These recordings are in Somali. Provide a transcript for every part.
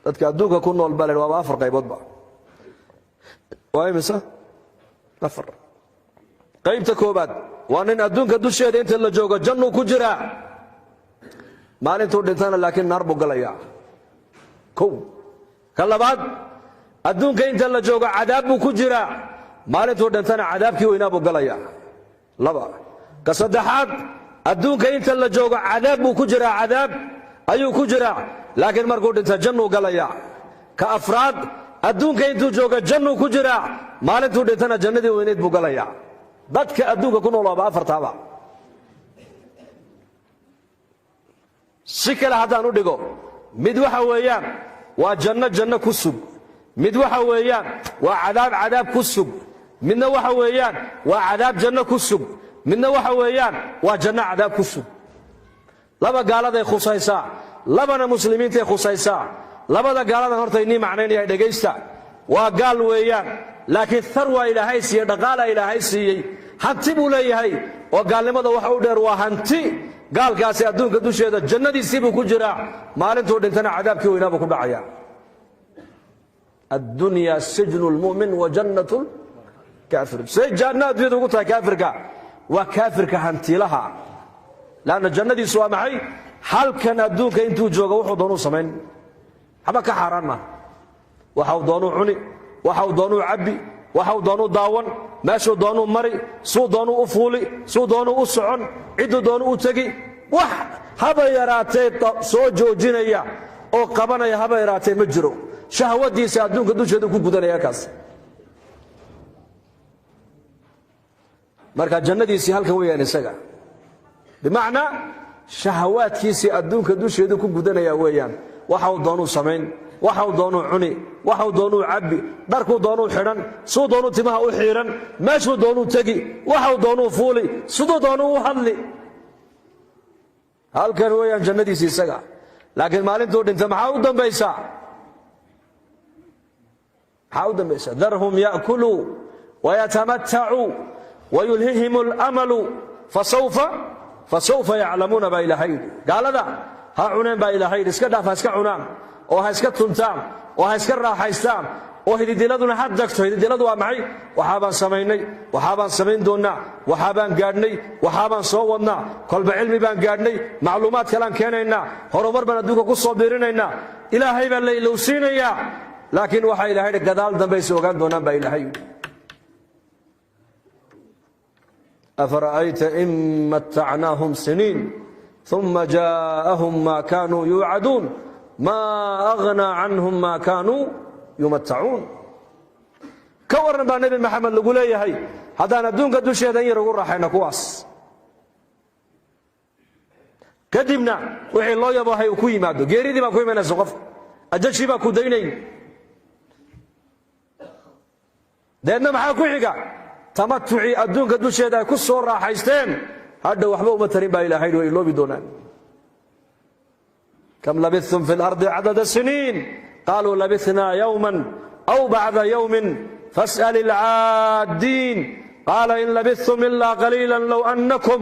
dadka adduunka ku nool baa waa afar qayboodba waa imisa afar qaybta koobaad waa nin adduunka dusheeda inta la joogo jannu ku jira maalintuu dhintana laakiin naar buu galayaa kow ka labaad adduunka inta la joogo cadaab buu ku jira maalintuu dhintana cadaabkii weynaa buu galayaa laba ka saddexaad adduunka inta la joogo cadaab buu ku jiraa cadaab ayuu ku jiraa laakiin markuu dhinta jannuu galayaa ka afraad adduunka intuu jooga jannuu ku jiraa maalintuu dhintana jannadii weyneed buu galayaa dadka adduunka ku nool waaba afartaaba si kale haddaan u dhigo mid waxa weeyaan waa janno ku sug mid waxa weeyaan waa cadaab ku sug midna waxa weeyaan waa cadaab janno ku sug midna waxa weeyaan waa janno cadaab ku sug laba gaaladay khusaysaa labana muslimiintay khusaysaa labada gaaladan horta inii macnaynaya dhegaysta waa gaal weeyaan laakiin tharwa ilaahay siiyey dhaqaala ilaahay siiyey hanti buu leeyahay oo gaalnimada waxa u dheer waa hanti gaalkaasi adduunka dusheeda jannadiisii buu ku jiraa maalintuu dhintana cadaabkii weynaa buu ku dhacayaa addunya sijnu lmu'min wa jannatu lkaafir say janno adduunyada ugu tahay kaafirka waa kaafirka hantiilaha laanna jannadiisu waa maxay halkan adduunka intuu jooga wuxuu doonuu samayn waxba ka xaaraan maaha waxa uu doonuu cuni waxa uu doonuu cabbi waxa uu doonuu daawan meeshuu doonuu mari suu doonuu u fuuli suu doonuu u socon cidduu doonuu u tegi wax haba yaraatee soo joojinaya oo qabanaya haba yaraatee ma jiro shahwadiisa adduunka dusheedu ku gudanaya kaas marka jannadiisii halkan weeyaan isaga bimacnaa shahawaadkiisii adduunka dusheedu ku gudanaya weeyaan waxa uu doonuu samayn waxa uu doonuu cuni waxa uu doonuu cabbi dharkuu doonuu xidhan suu doonuu timaha u xiiran meeshuu doonuu tegi waxa uu doonuu fuuli siduu doonuu u hadli halkan weeyaan jannadiisii isaga laakiin maalintuu dhinta maxaa u dambaysaa darhum ya'kuluu wayatamattacuu wayulhihim alamalu fasawfa yaclamuuna baa ilaahay yidhi gaalada ha cuneen baa ilaahay yidhi iska dhaaf ha iska cunaan oo ha iska tuntaan oo ha iska raaxaystaan oo hididiladuna ha dagto hididiladu waa maxay waxaabaan samaynay waxaabaan samayn doonnaa waxaabaan gaadhnay waxaabaan soo wadnaa kolba cilmi baan gaadhnay macluumaad kalaan keenaynaa horumar baan adduunka ku soo biirinaynaa ilaahay baa la ilowsiinayaa laakiin waxaa ilahay yidhi gadaal dambaysa ogaan doonaan baa ilaahay yidhi afara'ayta in mattacnaahum siniin uma jaa'ahum maa kaanuu yuucaduun maa aghnaa canhum maa kaanuu yumattacuun ka warran baa nebi maxamed lagu leeyahay haddaan adduunka dusheeda in yar ugu raaxayno kuwaas kadibna wixii loo yabohay uu ku yimaado geeridii baa ku imanaysa qofka ajashii baa ku daynayn deedna maxaa ku xiga tamatucii adduunka dusheeda ay ku soo raaxaysteen hadha waxba uma tarin baa ilaahay way iloobi doonaan kam labithtum fi lardi cadada siniin qaluu labithnaa yowman aw bacda yowmin fas'al ilcaaddiin qaala in labithtum ilaa qaliilan low annakum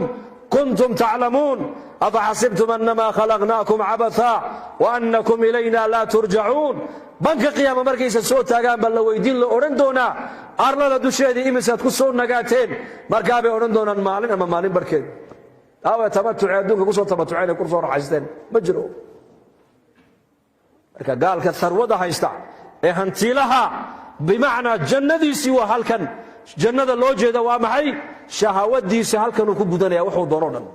kuntum taclamuun afaxasibtum annamaa khalaqnaakum cabathaa wa annakum ilayna laa turjacuun banka qiyaama markaysa soo taagaan baa la weydiin la odhan doonaa arlada dusheedii imisaad ku soo nagaateen markaabay odhan doonaan maalin ama maalin barhkeed aawe tamatucee adduunka ku soo tamatuceen ay ku soo raxaysteen ma jiro marka gaalka sarwada haysta ee hantiilaha bimacnaa jannadiisii waa halkan jannada loo jeeda waa maxay shahawadiisa halkanuu ku gudanaya wuxuu doono dhan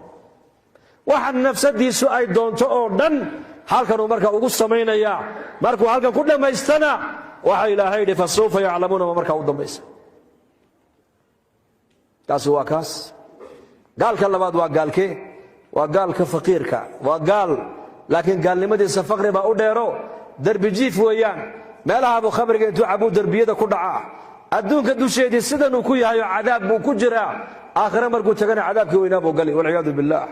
waxa nafsadiisu ay doonto oo dhan halkanuu marka ugu samaynayaa markuu halkan ku dhammaystana waxa ilaahay yidhi fasawfa yaclamuuna ma markaa u dambaysa kaasi waa kaas gaalka labaad waa gaalkee waa gaalka faqiirka waa gaal laakiin gaalnimadiisa faqri baa u dheero derbi jiif weeyaan meelahaabuu khamriga intuu cabuu derbiyada ku dhacaa adduunka dusheedii sidanuu ku yahay oo cadaab buu ku jiraa aakhire markuu tagana cadaabkii weynaa buu gali walciyaadu billaah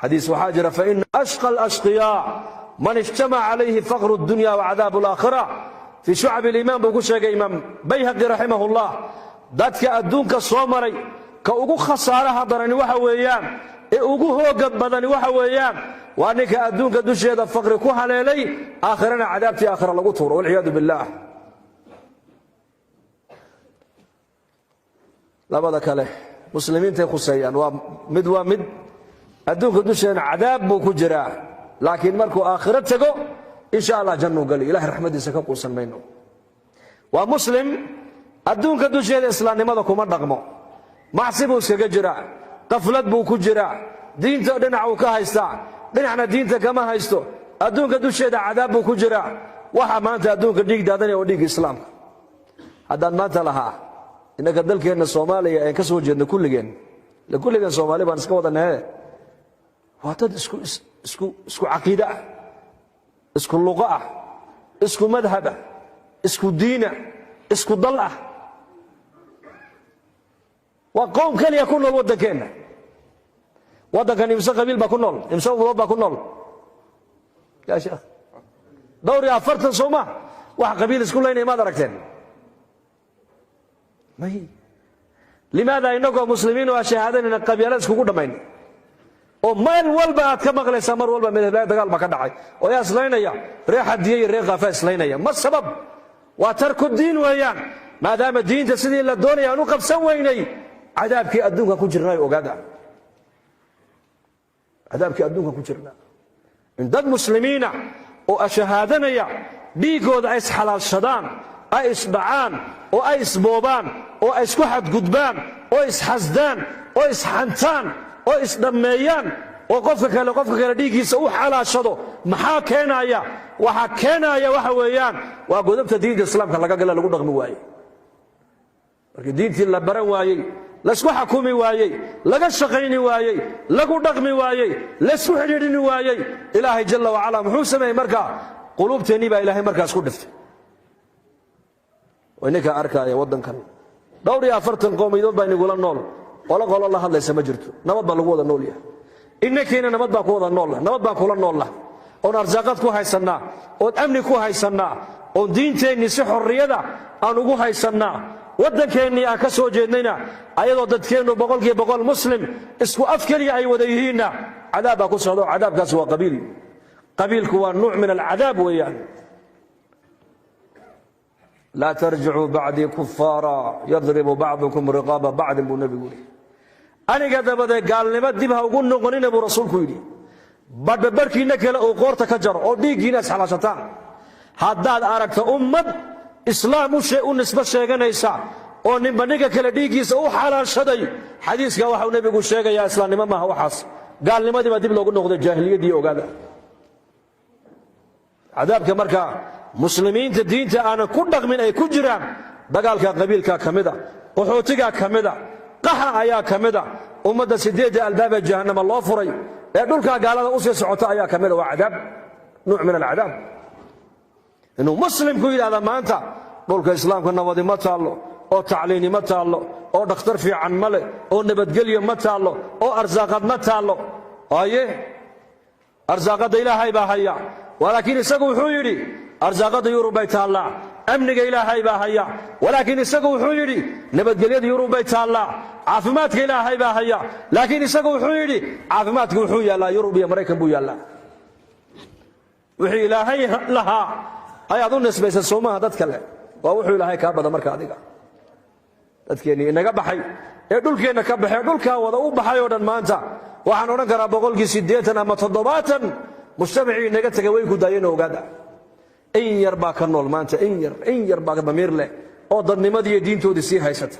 xadiis waxaa jira faina ashqa alashqiyaa man ijtamaca calayhi faqru dunya wacadaabu alaakhira fii shucabi aliimaan buu ku sheegay imaam bayhaqi raximahullah dadka adduunka soo maray ka ugu khasaaraha darani waxa weeyaan ee ugu hooga badani waxa weeyaan وأنك أدونك دوشي هذا فقر كوها ليلي آخرنا عذابتي آخر الله طور والعياذ بالله. لا بدك له مسلمين تخصيان ومد أدونك دوشي عذاب بكجرا لكن مركو آخرتكو إن شاء الله جنة قال إله رحمة سكب قوسا بينه ومسلم أدونك دوشي الإسلام ماذا كمان رقمه معصبه سكجرا قفلت بكجرا دين تدنا عوكها يستا ديننا دين كما هيستو أدونك دوشي عذاب بكجرا وها ما أنت أدونك ديك دادني وديك إسلام هذا ما تلها إنك دلك إن الصومالي كسر جن كل جن صومالي بنسكوا ذا نه وهذا اسكو عقيدة اسكو اللغة اسكو مذهب اسكو دين اسكو ضلع وقوم كان يكون الود كنا وده كان يمسك قبيل بكونول يمسك وضب بكونول يا شيخ دوري أفرت الصومة واحد قبيل اسكو لين ما دركتين ما هي لماذا إنكم مسلمين وشهادين إن القبيلات اسكو كل مين ومال والبا كما قال سمر والبا من البلاد قال ما كدعي ويا سلينيا ريح الدين ريح غفا سلينيا ما السبب وترك الدين ويان ما دام الدين تسدي الا الدنيا انو قبسن ويني عذابك ادونك كجرناي اوغادا عذابك ادونك كجرنا ان دد مسلمين او اشهادنيا ديغود ايس حلال شدان ايس دعان او ايس بوبان او ايس كحد قدبان او ايس حسدان او ايس حنتان oo isdhameeyaan oo qofka kale dhiigiisa uu xalaashado maxaa keenaya waxa weeyaan waa godobta diinta islaamka laga gala lagu dhaqmi waayay markii diintii la baran waayay la isku xukumi waayay laga shaqayni waayay lagu dhaqmi waayay la isku xiriirin waayay ilaahay jalla wa ala muxuu sameeyay marka qulubteeni baa ilaahay markaas ku dhiftay waynaka arkaya wadankan dhowr 40 qowmiyadood baa inagula nool ولا قال الله هذا ليس مجرته نبض بالقوة النولية إنك هنا نبض بالقوة النولة نبض بالقوة النولة ونرزقت كوها يسنا وأمن كوها يسنا ودين تاني سحر الرياضة أنا كوها يسنا ودك إني أكسو جنينا أيضا ضدكين بقول مسلم اسكو أفكري أي وديهنا عذاب أكسو عذاب كسوة قبيل كوا نوع من العذاب ويان لا ترجعوا بعدي كفارا يضرب بعضكم رقاب بعض النبي يقول أنا قد بدأ قال لي بدي بها وقول نقولين أبو رسول كويلي بعد بركي نكلا أو قورت كجر أو ديجي ناس على شتان هذا أركت أمد إسلام شيء نسبة شيء نيسا أو نبنيك كلا ديجي أو حلال شدي حديث قال النبي يقول شيء يا إسلام ما هو حاس قال لي ما دي بدي بلوغ نقول الجاهلية دي وقال عذاب كمركا مسلمين الدين أنا كل من أي كجران دقالك قبيلك كمدا وحوتك كمدا قحا أيا كمدا ومدى سديد الباب جهنم الله فري يقولك قال هذا أوسي سعوتا أيا كمدا وعذاب نوع من العذاب إنه مسلم كويل هذا ما أنت قولك إسلام كنا وضي ما تعلو أو تعليني ما تعلو أو دكتور في عن ملك أو نبت قليا ما تعلو أو أرزاقات ما تعلو أيه أرزاقات إلهي باهيا ولكن يسقوا حيري أرزاقات يورو بيت الله أمنك إلهي باهيا ولكن يسقوا حيري نبت قليا يورو بيت الله عافماتك إلهي باهيا لكن يسقوا حيري عافماتك وحويا لا يورو بي أمريكا بويا الله وحي إلهي لها هاي أظن نسبة السومة هذا تكلم ووحي إلهي كابدا مركا هذيك تذكرني إنك بحي يقولك إنك بحي يقولك وضعوا بحي ودن ما أنت وحن نقرأ بقولك سديتنا أما تضباتا مجتمعين إنك تقويك داينه وقادا إن يرباك النول ما أنت إن يرباك ضمير له أو ضد نمدي دين تودي سي هايست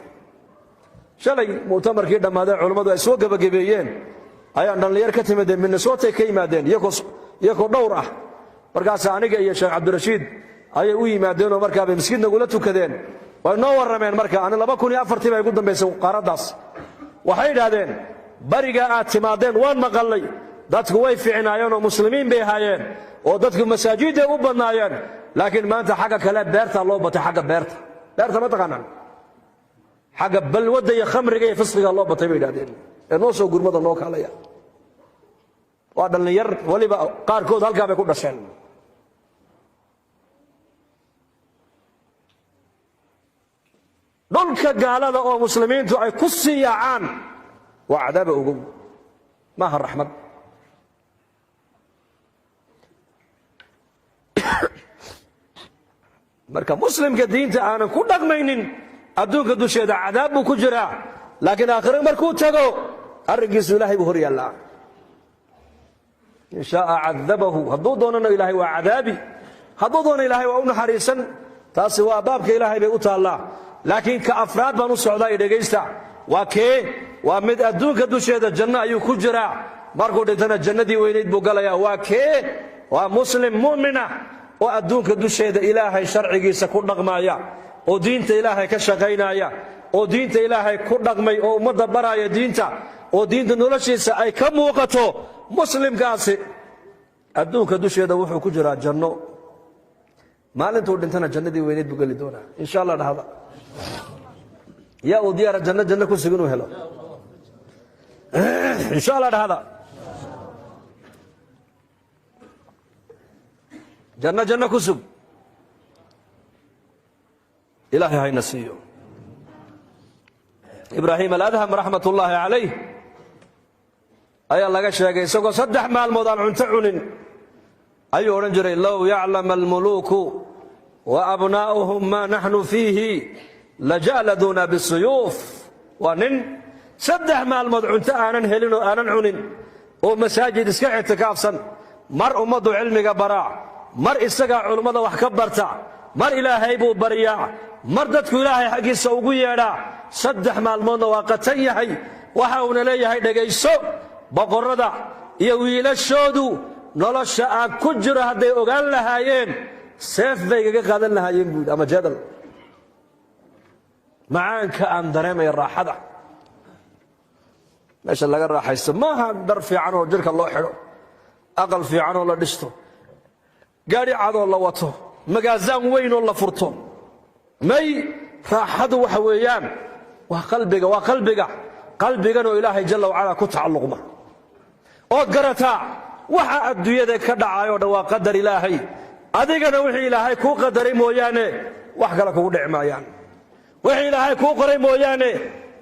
شلي مؤتمر كده ما ده علماء أسواق بجبيين هاي عندنا اللي يركتم من صوتي كيما دين يكو دورة مركز عنك يا شيخ عبد الرشيد هاي وي ما دينه مركب مسكين نقولته كذين ونور رمين مركب أنا لما كوني أفرتي ما يقدم بيسو قارداس وحيد هذين برجع اعتمادين وان مقلي dadku way fiicnaayeen oo muslimiin bay haayeen oo dadku masaajid ay u badnaayeen laakiin maanta xaga kale beerta loo batay xaga beerta ma taqaanaan xaga balwada iyo khamriga iyo fisqiga loo batay bay yiraahdeen ee noo soo gurmada noo kaalaya waa dhalinyar waliba qaarkood halka bay ku dhasheen dhulka gaalada oo muslimiintu ay ku siiyaan waa cadaab ugu ma ha raxmad marka muslimka diinta aanan ku dhaqmaynin adduunka dusheeda cadaab buu ku jiraa, laakiin aakhiro markuu tago arrinkiisu ilaahay buu hor yaallaa. in shaaa cadabahu, hadduu doonana ilaahay waa cadaabi, hadduu doono ilaahay waa u naxariisan. taasi waa baabka ilaahay bay u taallaa. laakiin ka afraad baan u socdaa i dhegaysta. waa kee? waa mid adduunka dusheeda janno ayuu ku jiraa, markuu dhintana jannadii weynayd buu galayaa. waa kee? waa muslim mu'mina oo adduunka dusheeda ilaahay sharcigiisa ku dhaqmaya, oo diinta ilaahay ka shaqaynaya, oo diinta ilaahay ku dhaqmay, oo ummadda baraya diinta, oo diinta noloshiisa ay ka muuqato. muslimkaasi adduunka dusheeda wuxuu ku jiraa janno, maalintuu dhintana jannadii weynayd buu geli doonaa insha allah. dhahda yaa uu diyaara janno ku sug inuu helo insha allah. dhahda janno ku sug, ilaahay hayna siiyo. ibraahim aladham raxmatullaahi calayh ayaa laga sheegay isagoo 3 maalmood aan cunto cunin ayuu odhan jiray low yaclama almuluuku wa abnaa'uhum maa naxnu fiihi laja'laduuna bisuyuuf. waa nin 3 maalmood cunto aanan helin oo aanan cunin oo masaajid iska ictikaafsan, mar ummaddu cilmiga baraa, mar isagaa culummada wax ka barta, mar ilaahay buu baryaa, mar dadku ilaahay xaggiisa ugu yeedhaa. 3 maalmoodna waa qatan yahay. waxa uuna leeyahay dhegayso, boqorrada iyo wiilashoodu nolosha aan ku jiro hadday ogaan lahaayeen seef bay igaga qaadan lahaayeen buudi, ama jadal. macaanka aan dareemaya raaxada meesha laga raaxaysto maaha dhar fiican oo jirka loo xidho, aqal fiican oo la dhisto, gaadhi cadoo la wato, magaasaan weyn oo la furto. may raaxadu waxa weeyaan waa qalbigan oo ilaahay jalla wacalaa ku tacalluqma, ood garataa waxa adduunyada ka dhacayoo dhan waa qadar ilaahay. adigana wixii ilaahay kuu qadaray mooyaane wax kale kugu dhici maayaan, wixii ilaahay kuu qoray mooyaane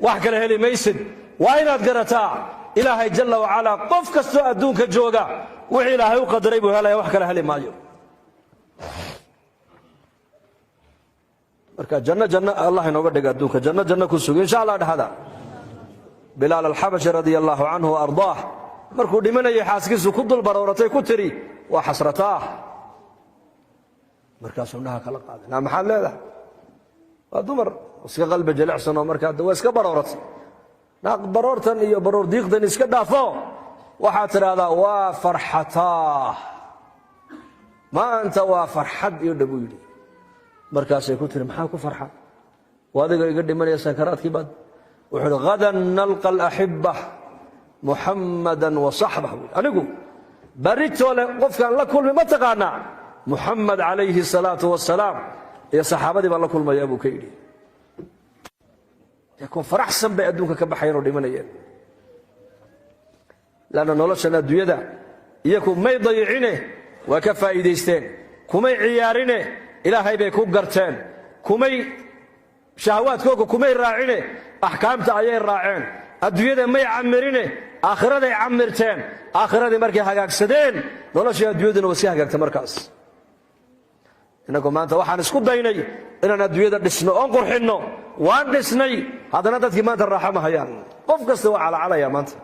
wax kale heli maysid. waa inaad garataa ilaahay jalla wacalaa qof kastoo adduunka jooga wixii ilaahay u qadaray buu helaya, wax kale heli maayo. marka janno allah inooga dhiga adduunka, janno ku sugo insha allah. dhahda bilaal alxabashi radia allaahu canhu wa ardaah markuu dhimanayay xaaskiisu ku dul barooratay ku tiri waa xasrataa. markaasuu indhaha kala qaaday. maxaad leedahay? waa dumar iska qalbi jilicsan oo markaa waa iska barooratay. baroortan iyo baroor diiqdan iska dhaafo, waxaad tidhaahdaa waa farxataa, maanta waa farxad iyo dhabuu yidhi. markaasay ku tiri maxaa ku farxa? waa adiga iga dhimanaya sakaraadkii baad. wuxuu uhi hadan nalqa alaxibba muxammadan wa saxbah. anigu baritoole qofkaan la kulmi ma taqaanaa? muxamed calayhi salaatu wasalaam iyo saxaabadii baan la kulmayaa buu ka yidhi. kuwa faraxsan bay adduunka ka baxayeen oo dhimanayeen. lanna noloshan adduunyada iyaku may dayicine waa ka faa'iidaysteen, kumay ciyaarine ilaahay bay ku garteen, kumay shahawaadkooga kumay raacine axkaamta ayay raaceen. adduunyada may camirine aakhiraday camirteen. aakhiradii markay hagaagsadeen noloshii adduunyaduna waa sii hagaagta. markaas innagu maanta waxaan isku daynay inaan adduunyada dhisno oon qurxinno, waan dhisnay, haddana dadkii maanta raaxo ma hayaan. qof kasta waa calacalaya maanta.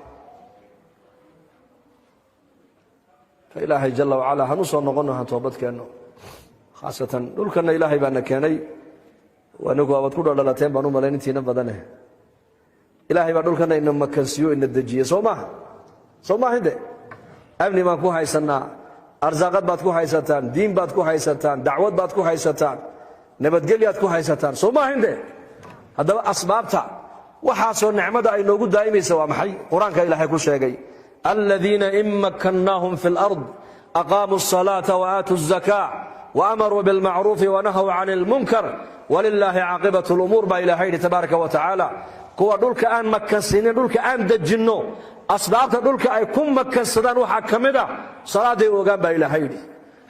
ilaahay jalla wacalaa hanu soo noqonno, han toobadkeenno. khaasatan dhulkanna ilaahay baana keenay, anigu waabad ku dhodhalateen baan u malayn intiina badane. ilaahay baa dhulkanna ina makansiyo ina dejiye, soo maaha inde amni baan ku haysannaa, arsaaqad baad ku haysataan, diin baad ku haysataan, dacwad baad ku haysataan, nabadgelyaad ku haysataan, soo maaha inde. haddaba asbaabta waxaasoo nicmada ay noogu daa'imaysa waa maxay? qur-aanka ilaahay ku sheegay aladiina in makkannaahum fi lard aqaamuu الصalaata waaatuu الzakaa waamaruu bilmacruufi wanahaw can اlmunkar walilaahi caaqibat اlumuur baa ilahay yidhi tabaaraka wa tacaala. kuwa dhulka aan makansinin, dhulka aan dejinno, asbaabta dhulka ay ku makansadaan waxaa ka mid a salaaday ogaan baa ilaahay yidhi.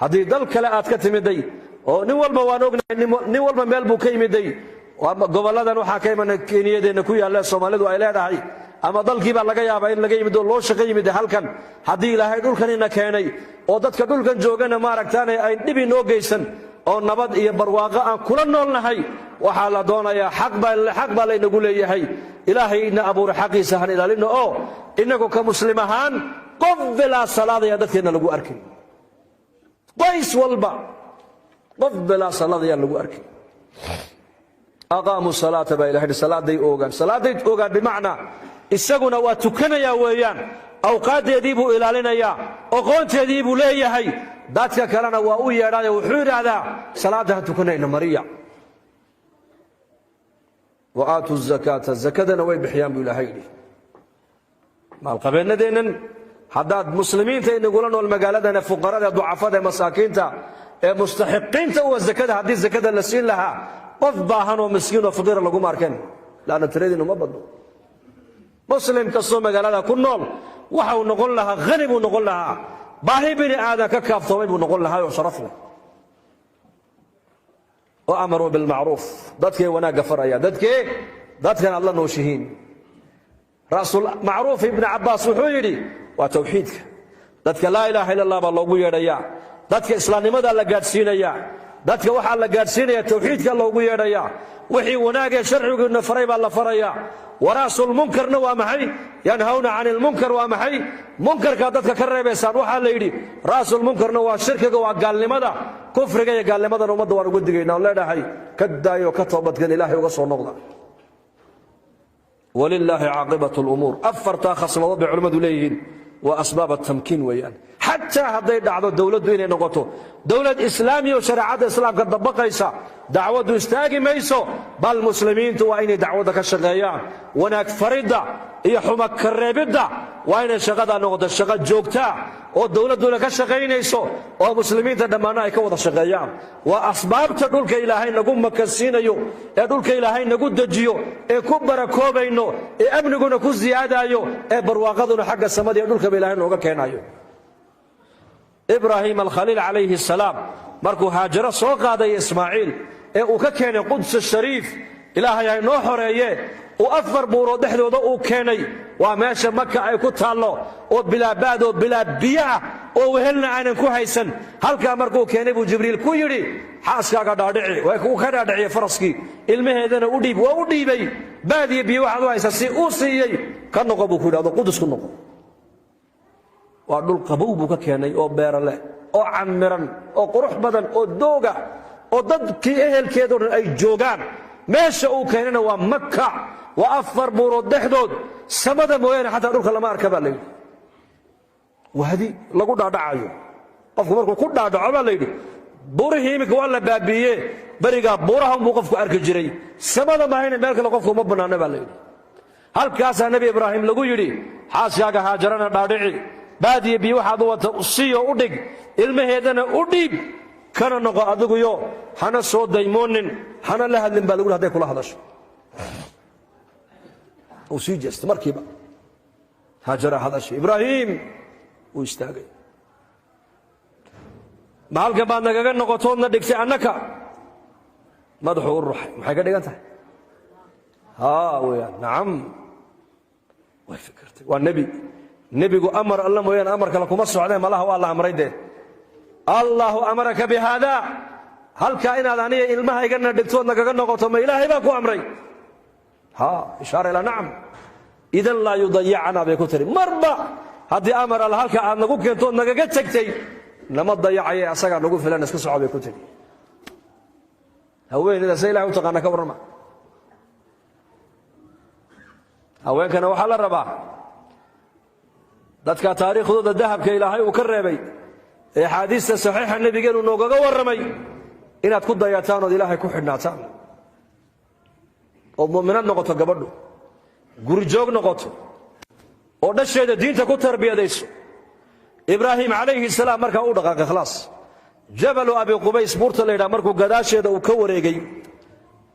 haddii dal kale aad ka timiday, oo nin walba waan ognahay, nin walba meel buu ka yimiday. gobolladan waxaa ka iman keniyadeenna ku yaalla soomaalidu ay leedahay, ama dalkii baa laga yaabaa in laga yimid oo loo shaqo yimid halkan. haddii ilaahay dhulkan ina keenay oo dadka dhulkan joogana maaragtaane ay dhib inoo geysan, oo nabad iyo barwaaqo aan kula noolnahay waxaa la doonayaa xaq baa laynagu leeyahay ilaahayna abuuray xaqiisa han ilaalino oo inagu ka muslim ahaan qof bilaa salaadaya dadkeena lagu arkay qoys walba qof bilaa salaadaya lagu arkay aqaamu salaata baa ilaahay salaaday oogaan bimacnaa isaguna waa tukanaya weeyaan awqaadeedii buu ilaalinayaa aqoonteedii buu leeyahay dadka kalena waa u yeedhaayo wuxuu yidhaahdaa salaada ha tukanayna mariya wa aatu zakaata zakadana way bixiyaan buu ilaahay yidhi maalqabeennadeennan haddaad muslimiinta inagula nool magaaladana fuqarada ducafada ee masaakiinta ee mustaxiqiinta uwa zakada haddii zakada la siin lahaa qof baahan oo miskiin oo faqiira laguma arkeen laana tiradinu ma badno muslim kastoo magaalada ku nool waxa uu noqon lahaa hani buu noqon lahaa baahi bini aadan ka kaaftoomay buu noqon lahaa oo sharaf leh oo amaru bilmacruuf dadkee wanaagga faraya dadkan aad la nooshihiin ra'sul macruuf ibn cabbaas wuxuu yidhi waa tawxiidka dadka laa ilaaha illa allah baa loogu yeedhayaa dadka islaamnimada la gaadhsiinayaa dadka waxaa la gaadhsiinaya tawxiidka loogu yeedhayaa wixii wanaagee sharcigiina faray baa la farayaa waraasulmunkarna waa maxay yanhawna cani lmunkar waa maxay munkarkaa dadka ka reebaysaan waxaa la yidhi ra'sulmunkarna waa shirkiga waa gaalnimada kufriga iyo gaalnimadana ummadda waan uga digaynaa on leenahay ka daayo ka toobadkan ilaahay uga soo noqda walilaahi caaqibatu lumuur afartaa khasmadood bay culimmadu leeyihiin waa asbaab atamkiin weeyaan xataa hadday dhacdo dowladdu inay noqoto dowlad islaamiya oo shareecadda islaamka dabaqaysa dacwaddu istaagi mayso bal muslimiintu waa inay dacwadda ka shaqeeyaan wanaag faridda iyo xuma ka reebidda waa inay shaqadaa noqoto shaqo joogtaa oo dowladduna ka shaqaynayso oo muslimiinta dhammaanna ay ka wada shaqeeyaan waa asbaabta dhulka ilaahay nagu makansiinayo ee dhulka ilaahay nagu dejiyo ee ku barakoobayno ee amniguna ku siyaadaayo ee barwaaqaduna xagga samada iyo dhulkaba ilaahay nooga keenayo ibraahim alkhaliil calayhi salaam markuu haajaro soo qaaday ismaaciil ee uu ka keenay quds shariif ilaahay ay noo xoreeye uu 4 buurood dhexdooda uu keenay waa meesha maka ay ku taallo oo bilaabaad oo bilaa biyo ah oo wehelna aanan ku haysan halkaa markuu keenay buu jibriil ku yidhi xaaskaaga dhaadhici waa uu ka dhaadhiciyey faraskii ilmaheedana u dhiib waa u dhiibay baadiyo biyo waxaad u haysa si uu siiyey ka noqo buu ku yidhahdo qudus ku noqo waa dhul qabow buu ka keenay oo beero leh oo camiran oo qurux badan oo dooga oo dadkii ehelkeedoo dhan ay joogaan meesha uu keenayna waa maka waa 4 buurood dhexdood samada mooyaane xataa dhulka lama arka baa layidhi wahdi lagu dhaadhacayo qofku markuu ku dhaadhaco baa layidhi buurihii iminka waa la baabiiye berigaa buuraha unbuu qofku arki jiray samada mahayna meel kale qofku uma bannaana baa layidhi halkaasaa nebi ibraahim lagu yidhi xaaskaaga haajarana dhaadhici baadiye biyo waxaad u wata siiyo u dhig ilmaheedana u dhiib kana noqo adiguyo hana soo daymoonin hana la hadlin baa lagu yidhi hadday kula hadasho uu sii jeestay markiiba haajara hadashay ibraahim wuu istaagay ma halkan baad nagaga noqotoodna dhigtay annaka madaxuu u ruxay maxay ka dhigan tahay haa weyaan nacam way fikirtay waa nebigu amar alla mooyaane amar kale kuma socdeen malaha waa la amray dee allahu amaraka bihaada halkaa inaad aniga ilmahaygana dhigtood nagaga noqoto ma ilaahay baa ku amray ها إشارة إلى نعم إذن لا يضيعنا بكتر مربع هذه أمر الله هلك أن نقول كنتون نجت سكتي لما تضيع أي أسرع نقول فلان نسكت صعب بكتر هوين إذا سيله وتقنا كبرنا هوين كان وحال الربع ذاتك تاريخ ضد الذهب كإلهي وكربي حديث صحيح النبي قالوا نوجا ورمي إن تكون ضيعتان وإلهي كحد نعتان oo mu'minad noqoto gabadhu guri joog noqoto oo dhasheeda diinta ku tarbiyadayso ibraahim calayhi salaam markaa uu dhaqaaqay khalaas jabalu abi qubays buurta leeyahay markuu gadaasheeda uu ka wareegay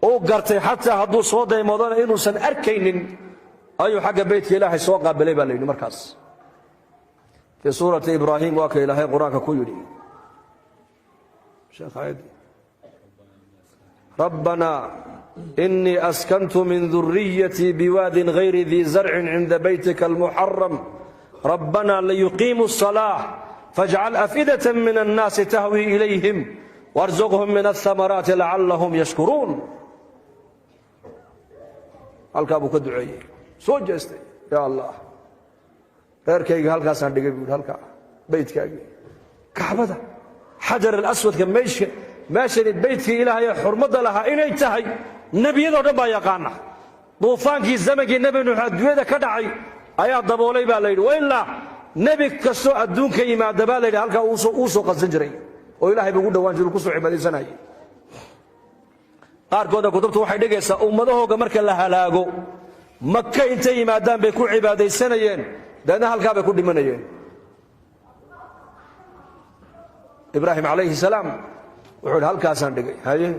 oo gartay xataa hadduu soo daymoodana inuusan arkaynin ayuu xagga beydka ilaahay soo qaabilay baa leeyahay markaas fi suurati ibraahim waa ka ilaahay quraanka ku yidhi sheekh aydi rabbana إني أسكنت من ذريتي بواد غير ذي زرع عند بيتك المحرم ربنا ليقيموا الصلاة فاجعل أفئدة من الناس تهوي إليهم warzuqhum min athamaraati lacallahum yashkuruun. halkaa buu ka duceeyey, soo jeestay, yaa allah reerkayga halkaasaan dhigay buuhi, halkaa beydkaagii kacbada xajar alaswadka meeshani beydkii ilaahay ee xurmadda lahaa inay tahay nebiyadoo dhan baa yaqaana. duufaankii zamankii nebi nuux adduunyada ka dhacay ayaa daboolay baa la yidhi, wailaa nebi kastoo adduunka yimaada baa la yidhi halkaa uu soo qadsan jiray oo ilaahay buu ugu dhowaan jiray, ku soo cibaadaysanayay. qaarkoodna kutubtu waxay dhigaysaa ummadahooga marka la halaago maka intay yimaadaan bay ku cibaadaysanayeen, dabeedna halkaa bay ku dhimanayeen. ibraahim calayhi salaam wuxuu idhi halkaasaan dhigay, haye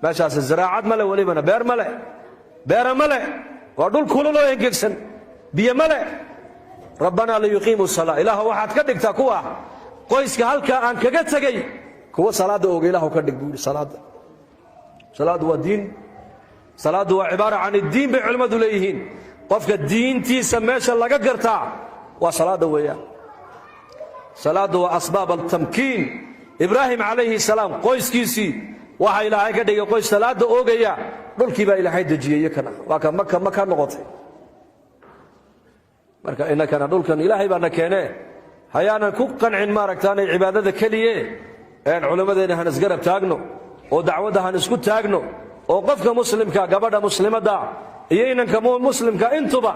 meeshaas zaraacad male, welibana beer male, beera male, waa dhul kululoo engegsan, biyo male. rabbanaa liyuqiimu salaa, ilaah waxaad ka dhigtaa kuwa qoyska halkaa aan kaga tegay kuwa salaadda ooga ilaahu ka dhig buu yidhi. salaaddu waa diin, salaaddu waa cibaara can iddiin bay culimmadu leeyihiin. qofka diintiisa meesha laga gartaa waa salaadda weeyaan. salaaddu waa asbaab altamkiin. ibraahim calayhi salaam qoyskiisii waxa ilaahay ka dhigay qoys salaadda oogaya, dhulkii baa ilaahay dejiyey kana waa ka maka noqotay. marka innakana dhulkan ilaahay baana keenee hayaanan ku qancin maaragtaanay cibaadada keliye, culimmadeenna han isgarab taagno oo dacwadda han isku taagno, oo qofka muslimka, gabadha muslimadda iyo inanka muslimka intuba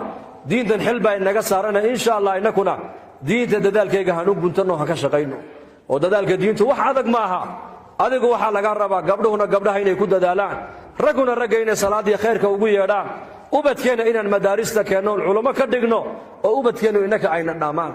diintan xil baa inaga saarana. insha allah innakuna diinta dadaalkayga hanu guntanno, han ka shaqayno. oo dadaalka diintu wax adag ma aha. adigu waxaa laga rabaa gabdhuhuna gabdhaha inay ku dadaalaan, ragguna ragga inay salaadiyo khayrka ugu yeedhaan, ubadkeenna inaan madaarista keenno, culummo ka dhigno, oo ubadkeennu innaka ayna dhaamaan.